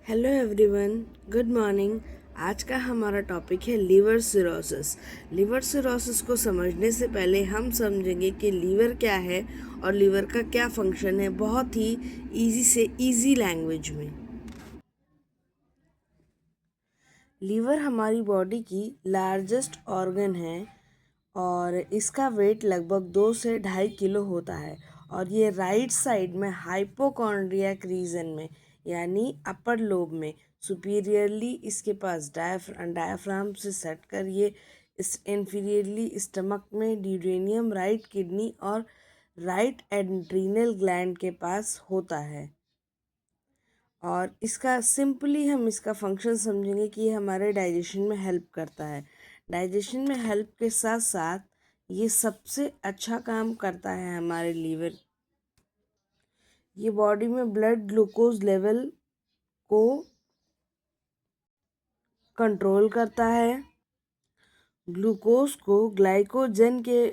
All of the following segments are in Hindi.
Hello everyone, good morning. आज का हमारा टॉपिक है लीवर सिरोसिस। लीवर सिरोसिस को समझने से पहले हम समझेंगे कि लीवर क्या है और लीवर का क्या फंक्शन है, बहुत ही इजी से इजी लैंग्वेज में। लीवर हमारी बॉडी की लार्जेस्ट ऑर्गन है और इसका वेट लगभग 2 से 2.5 किलो होता है और ये राइट साइड में हाइपोकॉन्ड्रियाक रीजन में यानी अपर लोब में सुपीरियरली इसके पास डायाफ्राम से सट कर ये इस इंफीरियरली स्टमक में ड्यूडेनियम, राइट किडनी और राइट एड्रीनल ग्लैंड के पास होता है। और इसका सिंपली हम इसका फंक्शन समझेंगे कि ये हमारे डाइजेशन में हेल्प करता है। डाइजेशन में हेल्प के साथ साथ ये सबसे अच्छा काम करता है हमारे लीवर। ये बॉडी में ब्लड ग्लूकोज लेवल को कंट्रोल करता है, ग्लूकोज को ग्लाइकोजन के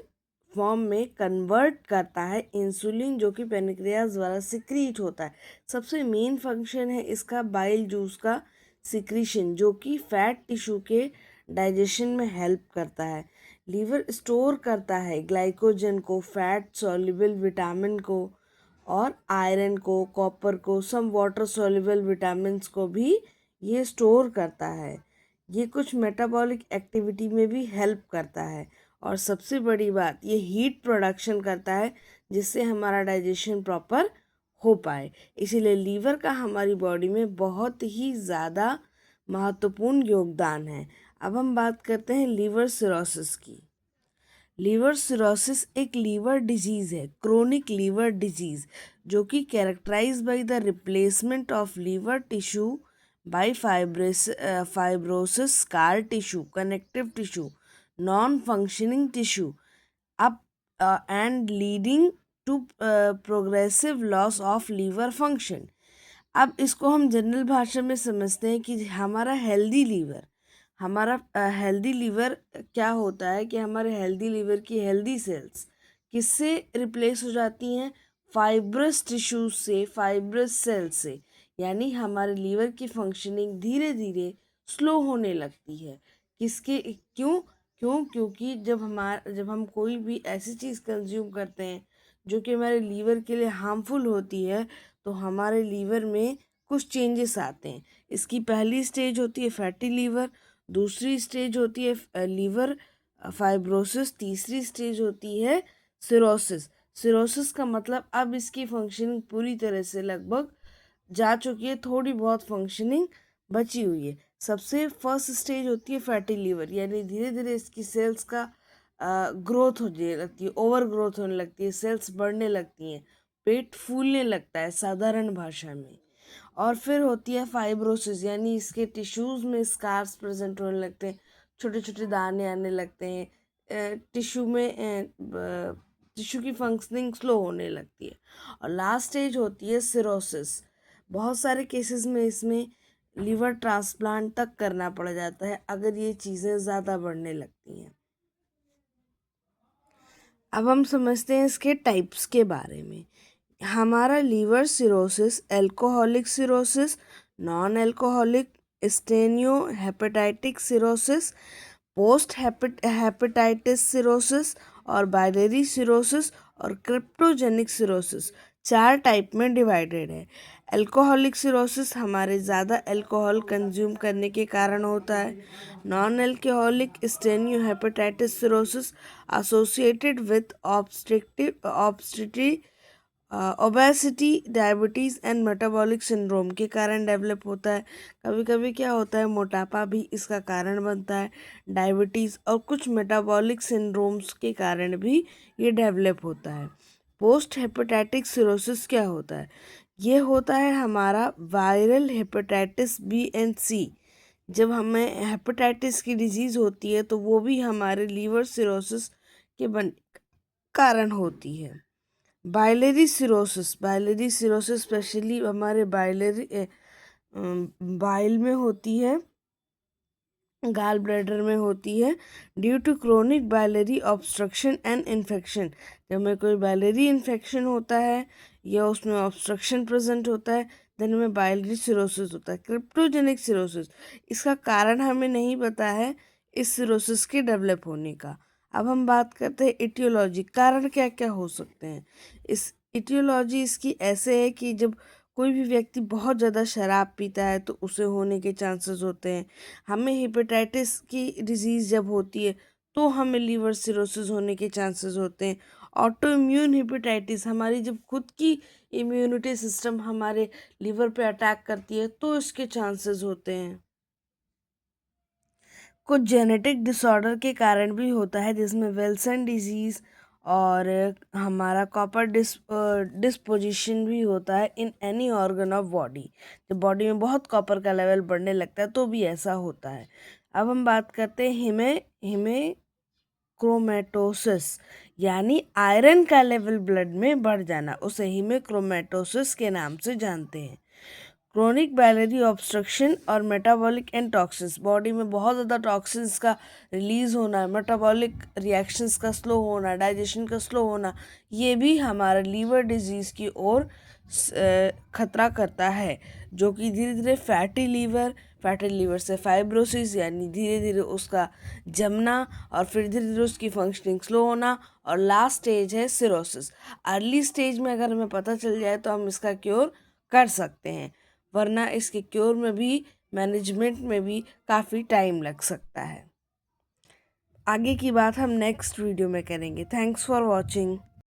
फॉर्म में कन्वर्ट करता है, इंसुलिन जो कि पेनक्रियाज द्वारा सिक्रीट होता है। सबसे मेन फंक्शन है इसका बाइल जूस का सिक्रीशन जो कि फैट टिश्यू के डाइजेशन में हेल्प करता है। लीवर स्टोर करता है ग्लाइकोजन को, फैट सॉल्युबल विटामिन को और आयरन को, कॉपर को, सम वाटर सॉल्युबल विटामिन्स को भी ये स्टोर करता है। ये कुछ मेटाबॉलिक एक्टिविटी में भी हेल्प करता है और सबसे बड़ी बात ये हीट प्रोडक्शन करता है जिससे हमारा डाइजेशन प्रॉपर हो पाए। इसीलिए लीवर का हमारी बॉडी में बहुत ही ज़्यादा महत्वपूर्ण योगदान है। अब हम बात करते हैं लीवर सिरोसिस की। लीवर सिरोसिस एक लीवर डिजीज़ है, क्रोनिक लीवर डिजीज़, जो कि characterize by the replacement of liver tissue by fibrosis, scar tissue, connective tissue, non functioning tissue up and leading to progressive loss of liver function. अब इसको हम जनरल भाषा में समझते हैं कि हमारा हेल्दी लीवर क्या होता है कि हमारे हेल्दी लीवर की हेल्दी सेल्स किससे रिप्लेस हो जाती हैं? फाइब्रस टिश्यू से, फाइब्रस सेल से। यानी हमारे लीवर की फंक्शनिंग धीरे धीरे स्लो होने लगती है। किसके क्योंकि जब हम कोई भी ऐसी चीज़ कंज्यूम करते हैं जो कि हमारे लीवर के लिए हार्मफुल होती है तो हमारे लीवर में कुछ चेंजेस आते हैं। इसकी पहली स्टेज होती है फैटी लीवर, दूसरी स्टेज होती है लीवर फाइब्रोसिस, तीसरी स्टेज होती है सिरोसिस। सिरोसिस का मतलब अब इसकी फंक्शनिंग पूरी तरह से लगभग जा चुकी है, थोड़ी बहुत फंक्शनिंग बची हुई है। सबसे फर्स्ट स्टेज होती है फैटी लीवर, यानी धीरे धीरे इसकी सेल्स का ग्रोथ होने लगती है, ओवर ग्रोथ होने लगती है, सेल्स बढ़ने लगती हैं, पेट फूलने लगता है साधारण भाषा में। और फिर होती है फाइब्रोसिस, यानी इसके टिश्यूज़ में स्कार्स प्रेजेंट होने लगते हैं, छोटे छोटे दाने आने लगते हैं, टिश्यू की फंक्शनिंग स्लो होने लगती है। और लास्ट स्टेज होती है सिरोसिस। बहुत सारे केसेस में इसमें लीवर ट्रांसप्लांट तक करना पड़ जाता है अगर ये चीज़ें ज़्यादा बढ़ने लगती हैं। अब हम समझते हैं इसके टाइप्स के बारे में। हमारा liver cirrhosis alcoholic cirrhosis, non alcoholic, steato hepatitic cirrhosis, post hepatitis cirrhosis और बाइलरी सिरोसिस और क्रिप्टोजेनिक सिरोसिस 4 टाइप में डिवाइडेड है। एल्कोहलिक सिरोसिस हमारे ज़्यादा अल्कोहल कंज्यूम करने के कारण होता है। Non alcoholic steato hepatitis cirrhosis associated with obesity, diabetes and metabolic syndrome के कारण डेवलप होता है। कभी कभी क्या होता है, मोटापा भी इसका कारण बनता है, डायबिटीज़ और कुछ मेटाबॉलिक सिंड्रोम्स के कारण भी ये डेवलप होता है। पोस्ट हेपेटाइटिक सिरोसिस क्या होता है? ये होता है हमारा वायरल हेपेटाइटिस बी एंड सी। जब हमें हेपेटाइटिस की डिजीज़ होती है तो वो भी हमारे लीवर सिरोसिस के कारण होती है। बाइलरी सिरोसिस स्पेशली हमारे बाइल में होती है, गाल ब्लैडर में होती है, due to chronic biliary obstruction and infection. जब हमें कोई बाइलरी इन्फेक्शन होता है या उसमें ऑब्स्ट्रक्शन प्रेजेंट होता है देन हमें बाइलरी सिरोसिस होता है। क्रिप्टोजेनिक सिरोसिस, इसका कारण हमें नहीं पता है इस सिरोसिस के डेवलप होने का। अब हम बात करते हैं इटियोलॉजी, कारण क्या क्या हो सकते हैं। इस इटियोलॉजी इसकी ऐसे है कि जब कोई भी व्यक्ति बहुत ज़्यादा शराब पीता है तो उसे होने के चांसेस होते हैं। हमें हेपेटाइटिस की डिजीज़ जब होती है तो हमें लीवर सिरोसिस होने के चांसेस होते हैं। ऑटो इम्यून हेपेटाइटिस, हमारी जब खुद की इम्यूनिटी सिस्टम हमारे लीवर पे अटैक करती है तो इसके चांसेस होते हैं। कुछ जेनेटिक डिसऑर्डर के कारण भी होता है, जिसमें विल्सन डिजीज़ और हमारा कॉपर डिस्पोजिशन भी होता है in any organ of body. जब बॉडी में बहुत कॉपर का लेवल बढ़ने लगता है तो भी ऐसा होता है। अब हम बात करते हैं हिमेक्रोमेटोसिस, यानी आयरन का लेवल ब्लड में बढ़ जाना, उसे हिमेक्रोमेटोसिस के नाम से जानते हैं। क्रोनिक बाइलरी ऑब्स्ट्रक्शन और मेटाबॉलिक एंड टॉक्सिन्स, बॉडी में बहुत ज़्यादा टॉक्सिन्स का रिलीज़ होना, मेटाबॉलिक रिएक्शंस का स्लो होना, डाइजेशन का स्लो होना, ये भी हमारा लीवर डिजीज़ की ओर खतरा करता है, जो कि धीरे धीरे फैटी लीवर से फाइब्रोसिस, यानी धीरे धीरे उसका जमना और फिर धीरे धीरे उसकी फंक्शनिंग स्लो होना, और लास्ट स्टेज है सिरोसिस। अर्ली स्टेज में अगर हमें पता चल जाए तो हम इसका क्योर कर सकते हैं, वरना इसके क्योर में भी, मैनेजमेंट में भी काफ़ी टाइम लग सकता है। आगे की बात हम नेक्स्ट वीडियो में करेंगे। Thanks for watching.